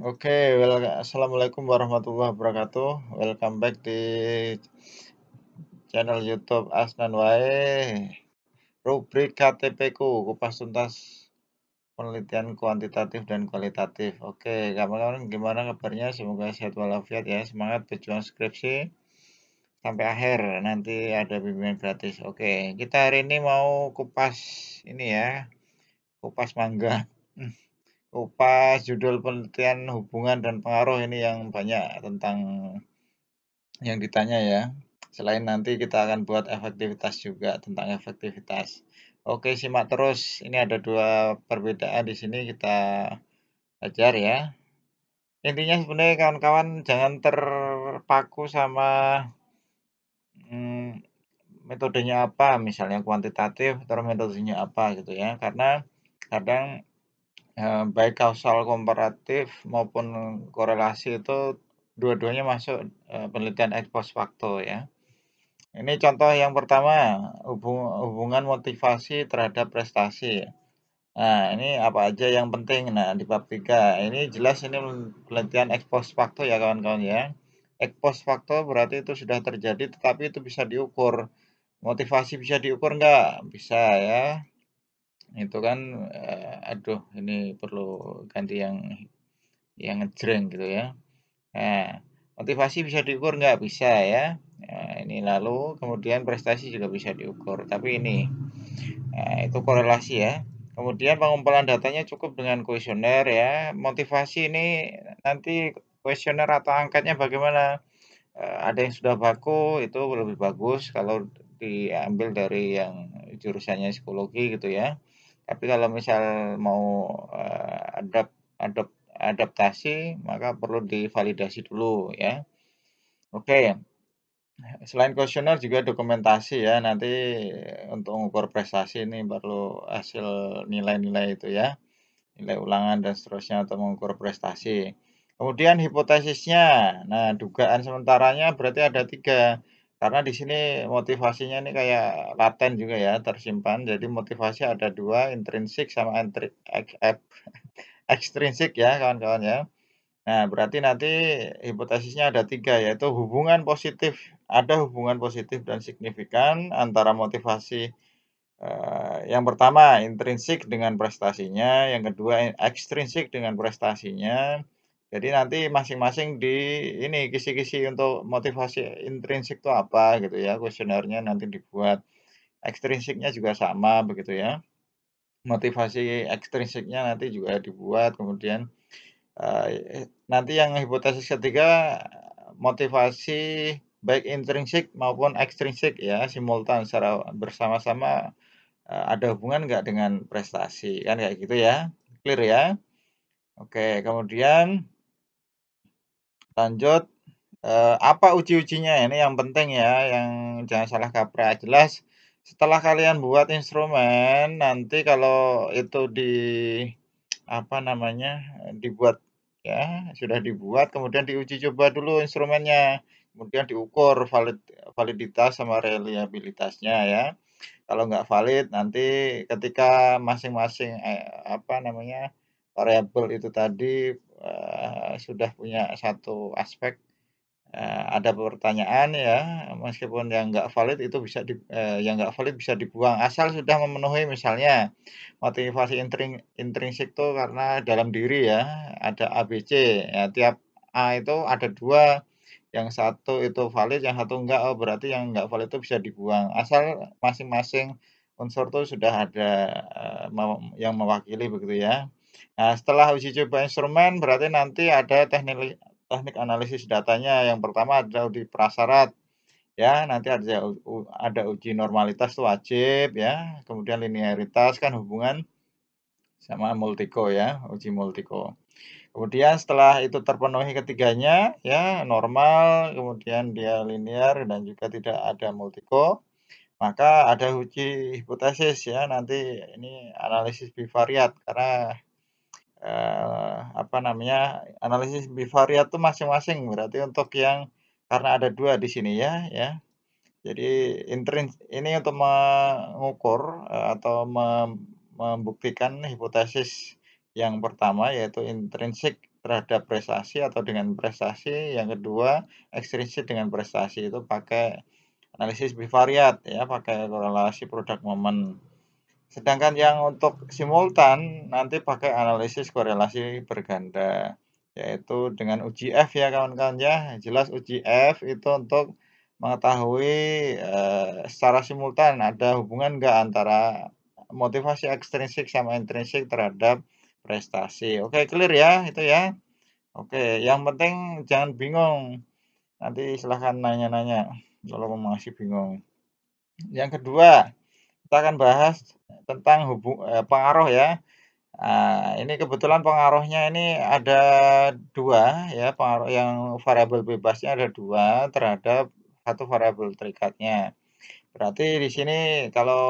Oke, assalamualaikum warahmatullahi wabarakatuh. Welcome back di channel YouTube Asnan Wae. Rubrik KTP-ku, kupas tuntas penelitian kuantitatif dan kualitatif. Oke, kawan-kawan gimana kabarnya? Semoga sehat walafiat ya. Semangat berjuang skripsi sampai akhir. Nanti ada bimbingan gratis. Oke, kita hari ini mau kupas ini ya, kupas mangga. Kupas judul penelitian hubungan dan pengaruh ini yang banyak tentang yang ditanya ya. Selain nanti kita akan buat efektivitas juga tentang efektivitas. Oke, simak terus. Ini ada dua perbedaan di sini kita ajar ya. Intinya sebenarnya kawan-kawan jangan terpaku sama hmm, metodenya apa, misalnya kuantitatif atau metodenya apa gitu ya. Karena kadang baik kausal komparatif maupun korelasi itu dua-duanya masuk penelitian ex post facto ya. Ini contoh yang pertama, hubungan motivasi terhadap prestasi. Nah, ini apa aja yang penting? Nah, di bab 3. Ini jelas ini penelitian ex post facto ya kawan-kawan ya. Ex post facto berarti itu sudah terjadi tetapi itu bisa diukur. Motivasi bisa diukur enggak? Bisa ya. Itu kan aduh ini perlu ganti yang ngejreng gitu ya. Nah, motivasi bisa diukur nggak? Bisa ya. Nah, ini lalu kemudian prestasi juga bisa diukur. Tapi ini, nah, itu korelasi ya. Kemudian pengumpulan datanya cukup dengan kuesioner ya. Motivasi ini nanti kuesioner atau angkatnya bagaimana? Ada yang sudah baku itu lebih bagus kalau diambil dari yang jurusannya psikologi gitu ya. Tapi kalau misal mau adaptasi maka perlu divalidasi dulu ya. Oke, selain kuesioner juga dokumentasi ya. Nanti untuk mengukur prestasi ini perlu hasil nilai-nilai itu ya. Nilai ulangan dan seterusnya untuk mengukur prestasi. Kemudian hipotesisnya. Nah, dugaan sementaranya berarti ada 3. Karena di sini motivasinya ini kayak laten juga ya, tersimpan. Jadi motivasi ada 2, intrinsik sama ekstrinsik ya kawan-kawan ya. Nah, berarti nanti hipotesisnya ada 3, yaitu ada hubungan positif dan signifikan antara motivasi yang pertama intrinsik dengan prestasinya, yang kedua ekstrinsik dengan prestasinya. Jadi nanti masing-masing di ini kisi-kisi untuk motivasi intrinsik itu apa gitu ya, kuesionernya nanti dibuat. Ekstrinsiknya juga sama begitu ya. Motivasi ekstrinsiknya nanti juga dibuat, kemudian nanti yang hipotesis ketiga motivasi baik intrinsik maupun ekstrinsik ya simultan secara bersama-sama ada hubungan nggak dengan prestasi, kan kayak gitu ya. Clear ya? Oke, kemudian lanjut, apa uji-ujinya? Ini yang penting ya, yang jangan salah kaprah. Jelas setelah kalian buat instrumen, nanti kalau itu apa namanya, dibuat ya, sudah dibuat, kemudian diuji coba dulu instrumennya, kemudian diukur validitas sama reliabilitasnya ya. Kalau nggak valid nanti ketika masing-masing, apa namanya, variabel itu tadi, sudah punya satu aspek, ada pertanyaan ya, meskipun yang nggak valid bisa dibuang, asal sudah memenuhi misalnya motivasi intrinsik itu karena dalam diri ya, ada A, B, C, ya tiap A itu ada 2, yang satu itu valid, yang satu enggak, oh berarti yang enggak valid itu bisa dibuang. Asal masing-masing unsur itu sudah ada yang mewakili begitu ya. Nah, setelah uji coba instrumen berarti nanti ada teknik analisis datanya. Yang pertama adalah uji prasyarat ya, nanti ada uji normalitas itu wajib ya. Kemudian linearitas kan hubungan sama multiko ya, uji multiko. Kemudian setelah itu terpenuhi ketiganya, ya normal, kemudian dia linear dan juga tidak ada multiko, maka ada uji hipotesis ya, nanti ini analisis bivariat karena apa namanya, analisis bivariat itu masing-masing berarti untuk yang karena ada 2 di sini ya. Jadi ini untuk mengukur atau membuktikan hipotesis yang pertama yaitu intrinsik terhadap prestasi atau dengan prestasi, yang kedua ekstrinsik dengan prestasi, itu pakai analisis bivariat ya, pakai korelasi produk momen. Sedangkan yang untuk simultan nanti pakai analisis korelasi berganda, yaitu dengan uji F ya kawan-kawan ya. Jelas uji F itu untuk mengetahui secara simultan ada hubungan nggak antara motivasi ekstrinsik sama intrinsik terhadap prestasi. Oke, clear ya itu ya. Oke, yang penting jangan bingung. Nanti silahkan nanya-nanya kalau masih bingung. Yang kedua, kita akan bahas tentang pengaruh ya. Ini kebetulan pengaruhnya ini ada 2 ya, pengaruh yang variabel bebasnya ada 2 terhadap satu variabel terikatnya. Berarti di sini kalau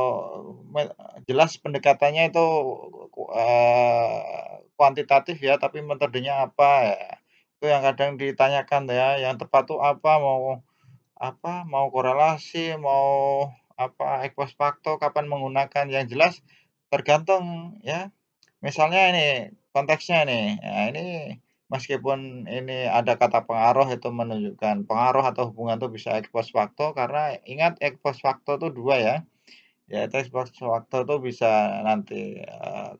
me jelas pendekatannya itu kuantitatif ya, tapi metodenya apa ya, itu yang kadang ditanyakan ya, yang tepat tuh apa, mau korelasi, mau ex post facto, kapan menggunakan, yang jelas tergantung ya. Misalnya ini, konteksnya nih, nah ini meskipun ini ada kata pengaruh itu menunjukkan pengaruh atau hubungan itu bisa ex post facto, karena ingat ex post facto itu 2 ya, yaitu ex post facto itu bisa nanti,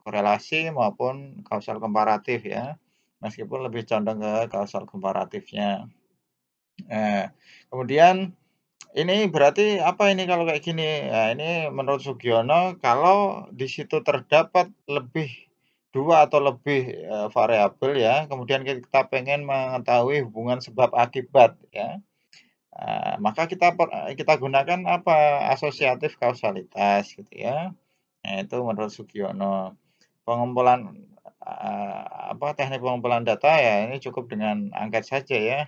korelasi maupun kausal komparatif ya, meskipun lebih condong ke kausal komparatifnya. Kemudian ini berarti apa ini kalau kayak gini? Nah, ini menurut Sugiono kalau di situ terdapat lebih 2 atau lebih, variabel ya, kemudian kita pengen mengetahui hubungan sebab akibat ya, maka kita gunakan apa, asosiatif kausalitas gitu ya. Nah, itu menurut Sugiono. Pengumpulan, teknik pengumpulan data ya ini cukup dengan angket saja ya.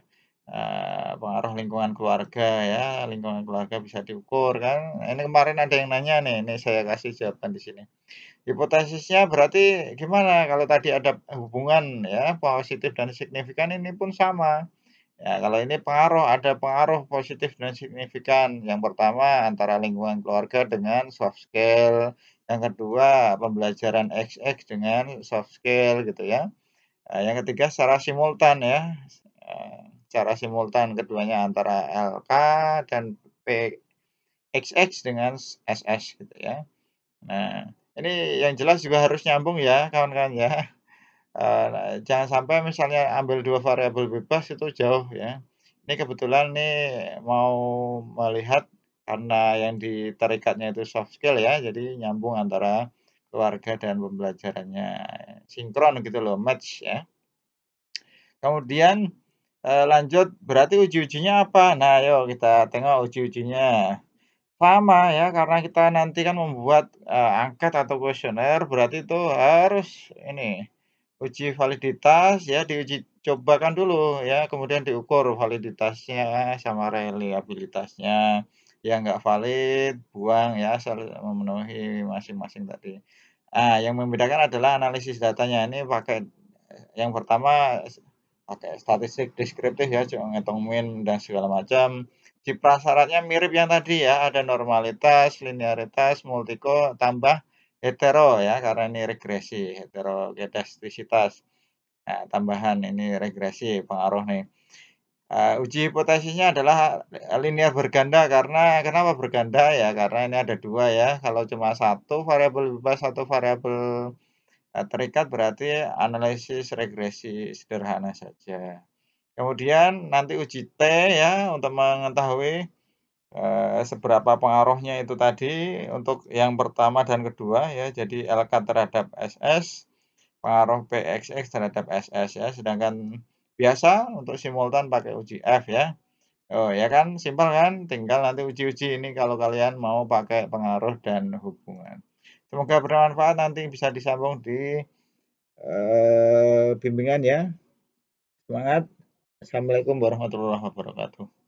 Pengaruh lingkungan keluarga ya, lingkungan keluarga bisa diukur kan. Ini kemarin ada yang nanya nih, ini saya kasih jawaban di sini. Hipotesisnya berarti gimana kalau tadi ada hubungan ya, positif dan signifikan, ini pun sama. Ya, kalau ini ada pengaruh positif dan signifikan. Yang pertama antara lingkungan keluarga dengan soft skill, yang kedua pembelajaran XX dengan soft skill gitu ya. Yang ketiga secara simultan ya, secara simultan keduanya antara LK dan PXX dengan SS gitu ya. Nah, ini yang jelas juga harus nyambung ya kawan-kawan ya. Jangan sampai misalnya ambil 2 variabel bebas itu jauh ya. Ini kebetulan nih mau melihat karena yang ditarikatnya itu soft skill ya, jadi nyambung antara keluarga dan pembelajarannya, sinkron gitu loh, match ya. Kemudian, lanjut berarti uji-ujinya apa? Nah, ayo kita tengok uji-ujinya. Sama ya, karena kita nanti kan membuat, angket atau kuesioner, berarti itu harus ini, uji validitas ya, diuji cobakan dulu ya, kemudian diukur validitasnya sama reliabilitasnya. Yang nggak valid, buang ya, asal memenuhi masing-masing tadi. Yang membedakan adalah analisis datanya. Ini pakai, yang pertama pakai statistik deskriptif ya, cuma ngitung min dan segala macam. Di prasyaratnya mirip yang tadi ya, ada normalitas, linearitas, multiko, tambah hetero ya, karena ini regresi, heterogeneisitas. Nah, tambahan ini regresi, pengaruh nih. Uji hipotesisnya adalah linear berganda, karena kenapa berganda ya, karena ini ada 2 ya, kalau cuma satu variabel bebas, satu variabel terikat, berarti analisis regresi sederhana saja. Kemudian nanti uji T ya, untuk mengetahui, seberapa pengaruhnya itu tadi untuk yang pertama dan kedua ya, jadi LK terhadap SS, pengaruh PXX terhadap SS ya, sedangkan biasa untuk simultan pakai uji F ya. Oh ya kan, simpel kan? Tinggal nanti uji-uji ini kalau kalian mau pakai pengaruh dan hubungan. Semoga bermanfaat, nanti bisa disambung di, bimbingan ya. Semangat. Assalamualaikum warahmatullahi wabarakatuh.